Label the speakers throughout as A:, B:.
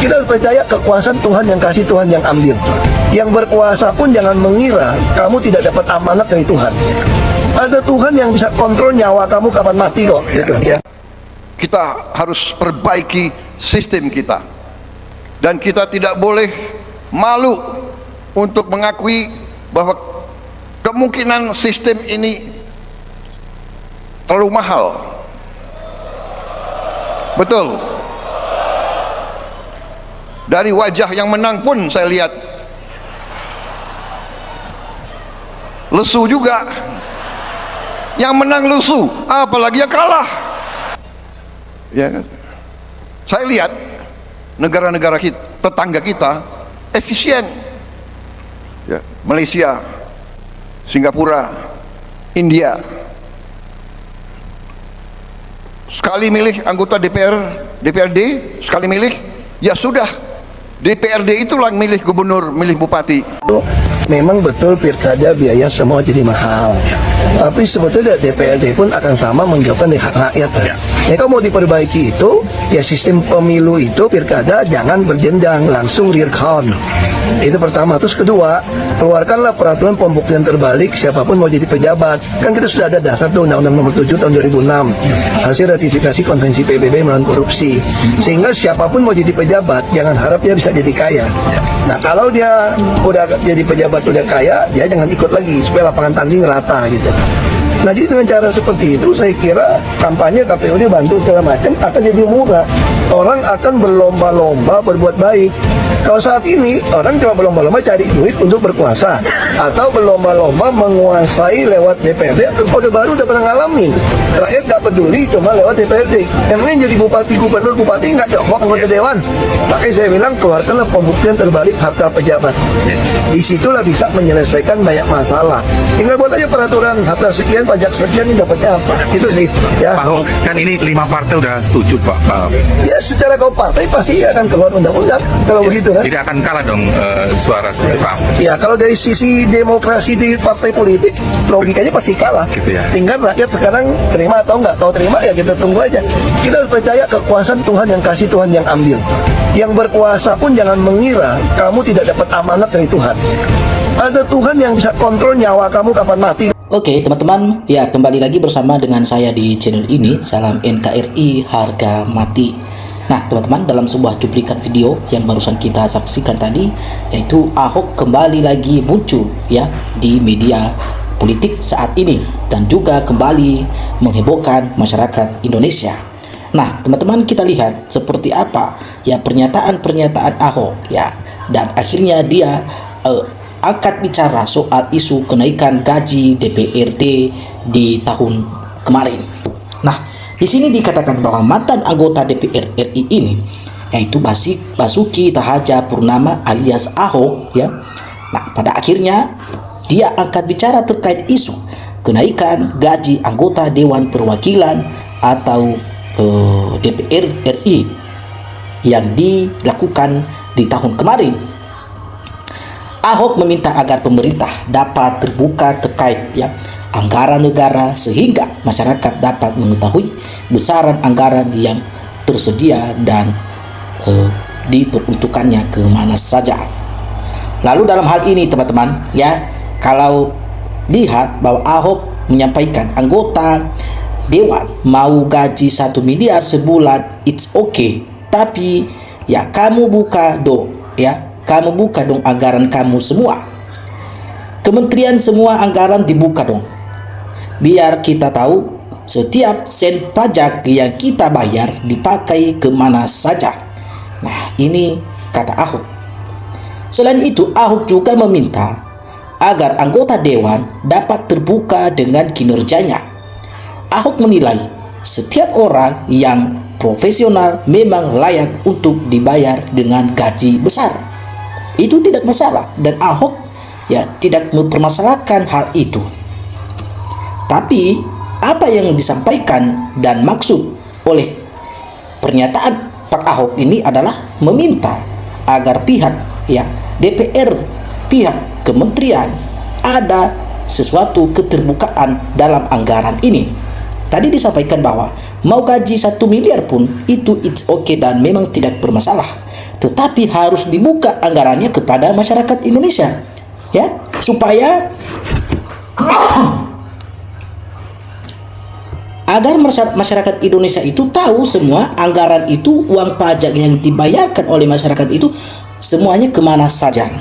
A: Kita harus percaya kekuasaan Tuhan yang kasih, Tuhan yang ambil. Yang berkuasa pun jangan mengira kamu tidak dapat amanat dari Tuhan. Ada Tuhan yang bisa kontrol nyawa kamu kapan mati kok, gitu ya.
B: Kita harus perbaiki sistem kita, dan kita tidak boleh malu untuk mengakui bahwa kemungkinan sistem ini terlalu mahal. Betul. Dari wajah yang menang pun saya lihat lesu juga. Yang menang lesu, apalagi yang kalah. Ya kan? Saya lihat negara-negara kita, tetangga kita efisien. Ya, Malaysia, Singapura, India. Sekali milih anggota DPRD, sekali milih, ya sudah, DPRD itulah yang milih gubernur, milih bupati.
A: Memang betul pilkada biaya semua jadi mahal, tapi sebetulnya DPRD pun akan sama menjawabkan dari hak rakyat. Ya kalau mau diperbaiki itu, ya sistem pemilu itu pilkada jangan berjenjang, langsung real count. Itu pertama. Terus kedua, keluarkanlah peraturan pembuktian terbalik siapapun mau jadi pejabat. Kan kita sudah ada dasar tuh Undang-Undang Nomor 7 tahun 2006 hasil ratifikasi Konvensi PBB melawan korupsi, sehingga siapapun mau jadi pejabat jangan harap dia bisa jadi kaya. Nah kalau dia udah jadi pejabat udah kaya, dia jangan ikut lagi supaya lapangan tanding rata gitu. Nah jadi dengan cara seperti itu saya kira kampanye KPU ini bantu segala macam akan jadi murah. Orang akan berlomba-lomba berbuat baik. Kalau saat ini orang cuma berlomba-lomba cari duit untuk berkuasa, atau berlomba-lomba menguasai lewat DPRD. Orde Baru udah pernah ngalamin, rakyat nggak peduli cuma lewat DPRD. Emangnya jadi bupati, gubernur, bupati nggak jongkok anggota dewan? Makanya saya bilang keluarkanlah pembuktian terbalik harta pejabat. Disitulah bisa menyelesaikan banyak masalah. Tinggal buat aja peraturan harta sekian, pajak sekian, ini dapatnya apa? Itu sih. Ya.
C: Pak Ho, kan ini 5 partai udah setuju Pak.
A: Ya secara kau partai pasti akan keluar undang-undang kalau begitu kan.
C: Tidak akan kalah dong suara Pak.
A: Ya kalau dari sisi demokrasi di partai politik logikanya pasti kalah.
C: Gitu ya.
A: Tinggal rakyat sekarang terima atau nggak. Kalau terima ya kita tunggu aja. Kita harus percaya kekuasaan Tuhan yang kasih, Tuhan yang ambil. Yang berkuasa pun jangan mengira kamu tidak dapat amanat dari Tuhan. Ada Tuhan yang bisa kontrol nyawa kamu kapan mati.
D: Oke teman-teman, ya kembali lagi bersama dengan saya di channel ini. Salam NKRI harga mati. Nah teman-teman, dalam sebuah cuplikan video yang barusan kita saksikan tadi, yaitu Ahok kembali lagi muncul ya di media politik saat ini, dan juga kembali menghebohkan masyarakat Indonesia. Nah teman-teman, kita lihat seperti apa ya pernyataan-pernyataan Ahok ya, dan akhirnya dia angkat bicara soal isu kenaikan gaji DPRD di tahun kemarin. Nah, di sini dikatakan bahwa mantan anggota DPR RI ini, yaitu Basuki Cahayapurnama alias Ahok ya. Nah, pada akhirnya dia angkat bicara terkait isu kenaikan gaji anggota Dewan Perwakilan atau DPR RI yang dilakukan di tahun kemarin. Ahok meminta agar pemerintah dapat terbuka terkait ya anggaran negara sehingga masyarakat dapat mengetahui besaran anggaran yang tersedia dan diperuntukannya ke mana saja. Lalu dalam hal ini teman-teman ya, kalau lihat bahwa Ahok menyampaikan anggota dewan mau gaji 1 miliar sebulan, it's okay, tapi ya kamu buka dong ya, kamu buka dong anggaran kamu semua. Kementerian semua anggaran dibuka dong. Biar kita tahu setiap sen pajak yang kita bayar dipakai kemana saja. Nah ini kata Ahok. Selain itu Ahok juga meminta agar anggota dewan dapat terbuka dengan kinerjanya. Ahok menilai setiap orang yang profesional memang layak untuk dibayar dengan gaji besar. Itu tidak masalah, dan Ahok ya tidak mempermasalahkan hal itu. Tapi apa yang disampaikan dan maksud oleh pernyataan Pak Ahok ini adalah meminta agar pihak ya DPR, pihak kementerian ada sesuatu keterbukaan dalam anggaran ini. tadi disampaikan bahwa mau gaji 1 miliar pun itu it's okay dan memang tidak bermasalah. Tetapi harus dibuka anggarannya kepada masyarakat Indonesia, ya, supaya agar masyarakat Indonesia itu tahu semua anggaran itu, uang pajak yang dibayarkan oleh masyarakat itu semuanya kemana saja.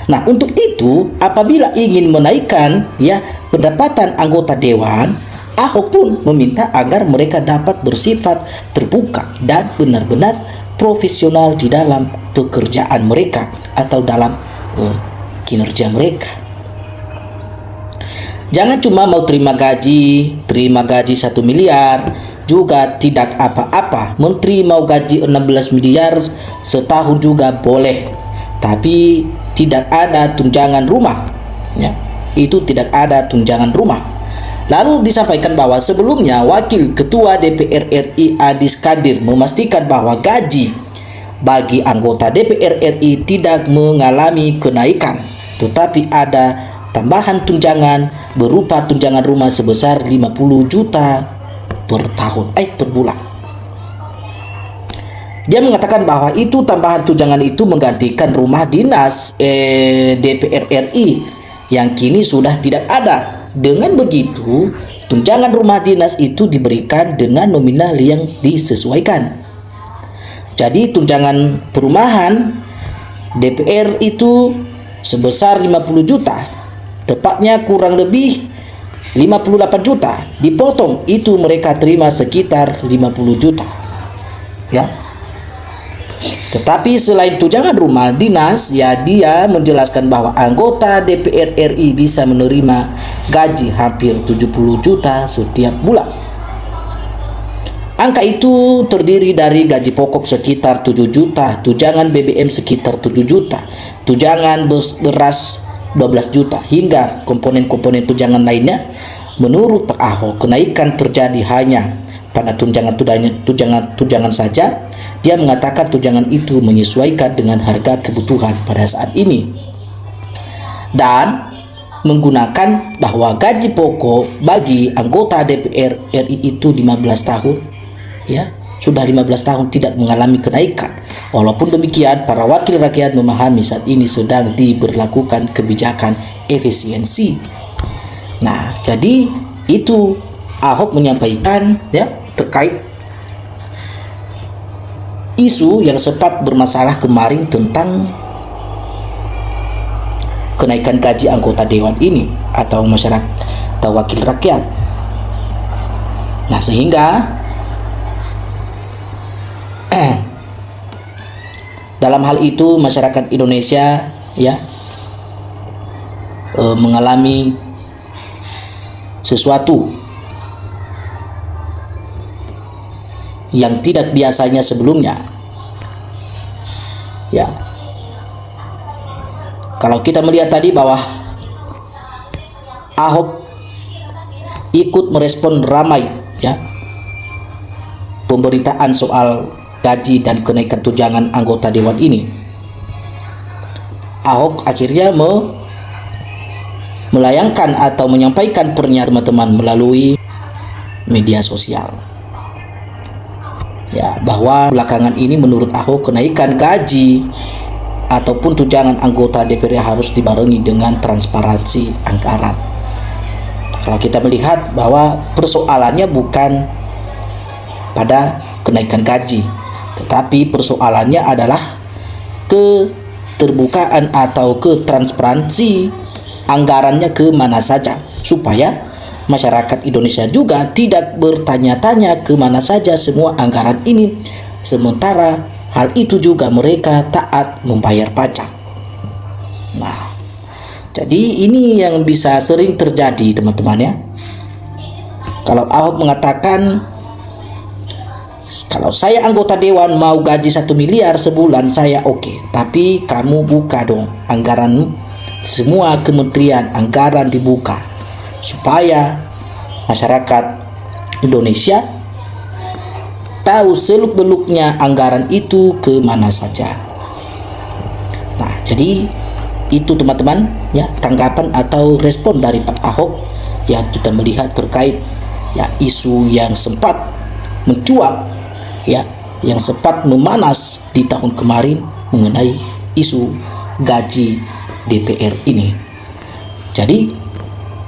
D: Nah, untuk itu apabila ingin menaikkan ya pendapatan anggota dewan, Ahok pun meminta agar mereka dapat bersifat terbuka dan benar-benar profesional di dalam pekerjaan mereka atau dalam kinerja mereka. Jangan cuma mau terima gaji 1 miliar, juga tidak apa-apa. Menteri mau gaji 16 miliar setahun juga boleh, tapi tidak ada tunjangan rumah, ya. Itu tidak ada tunjangan rumah. Lalu disampaikan bahwa sebelumnya Wakil Ketua DPR RI Adis Kadir memastikan bahwa gaji bagi anggota DPR RI tidak mengalami kenaikan, tetapi ada tambahan tunjangan berupa tunjangan rumah sebesar 50 juta per tahun, per bulan. Dia mengatakan bahwa itu tambahan tunjangan itu menggantikan rumah dinas DPR RI yang kini sudah tidak ada. Dengan begitu, tunjangan rumah dinas itu diberikan dengan nominal yang disesuaikan. Jadi tunjangan perumahan DPR itu sebesar 50 juta, tepatnya kurang lebih 58 juta, dipotong itu mereka terima sekitar 50 juta, ya. Tetapi selain tunjangan rumah dinas, ya, dia menjelaskan bahwa anggota DPR RI bisa menerima gaji hampir 70 juta setiap bulan. Angka itu terdiri dari gaji pokok sekitar 7 juta, tunjangan BBM sekitar 7 juta, tunjangan beras 12 juta, hingga komponen-komponen tunjangan lainnya. Menurut Pak Ahok, kenaikan terjadi hanya pada tunjangan saja. Dia mengatakan tunjangan itu menyesuaikan dengan harga kebutuhan pada saat ini dan menggunakan bahwa gaji pokok bagi anggota DPR RI itu 15 tahun, ya, sudah 15 tahun tidak mengalami kenaikan. Walaupun demikian, para wakil rakyat memahami saat ini sedang diberlakukan kebijakan efisiensi. Nah, jadi itu Ahok menyampaikan, ya, terkait isu yang sempat bermasalah kemarin tentang kenaikan gaji anggota dewan ini atau masyarakat atau wakil rakyat. Nah, sehingga dalam hal itu masyarakat Indonesia, ya, mengalami sesuatu yang tidak biasanya sebelumnya, ya. Kalau kita melihat tadi bahwa Ahok ikut merespon ramai, ya, pemberitaan soal gaji dan kenaikan tunjangan anggota dewan ini, Ahok akhirnya melayangkan atau menyampaikan pernyataan teman-teman melalui media sosial, ya, bahwa belakangan ini menurut Ahok kenaikan gaji ataupun tunjangan anggota DPR harus dibarengi dengan transparansi anggaran. Kalau kita melihat bahwa persoalannya bukan pada kenaikan gaji, tetapi persoalannya adalah keterbukaan atau ketransparansi anggarannya ke mana saja, supaya masyarakat Indonesia juga tidak bertanya-tanya ke mana saja semua anggaran ini, sementara hal itu juga mereka taat membayar pajak. Nah, jadi ini yang bisa sering terjadi, teman-teman, ya. Kalau Ahok mengatakan, kalau saya anggota dewan mau gaji 1 miliar sebulan saya oke, tapi kamu buka dong anggaran, semua kementerian anggaran dibuka supaya masyarakat Indonesia tahu seluk-beluknya anggaran itu ke mana saja. Nah, jadi itu, teman-teman, ya, tanggapan atau respon dari Pak Ahok yang kita melihat terkait ya isu yang sempat mencuat, ya, yang sempat memanas di tahun kemarin mengenai isu gaji DPR ini. Jadi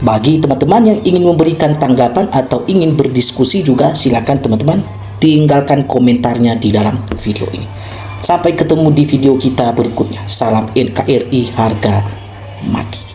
D: bagi teman-teman yang ingin memberikan tanggapan atau ingin berdiskusi juga, silakan teman-teman tinggalkan komentarnya di dalam video ini. Sampai ketemu di video kita berikutnya. Salam NKRI harga mati.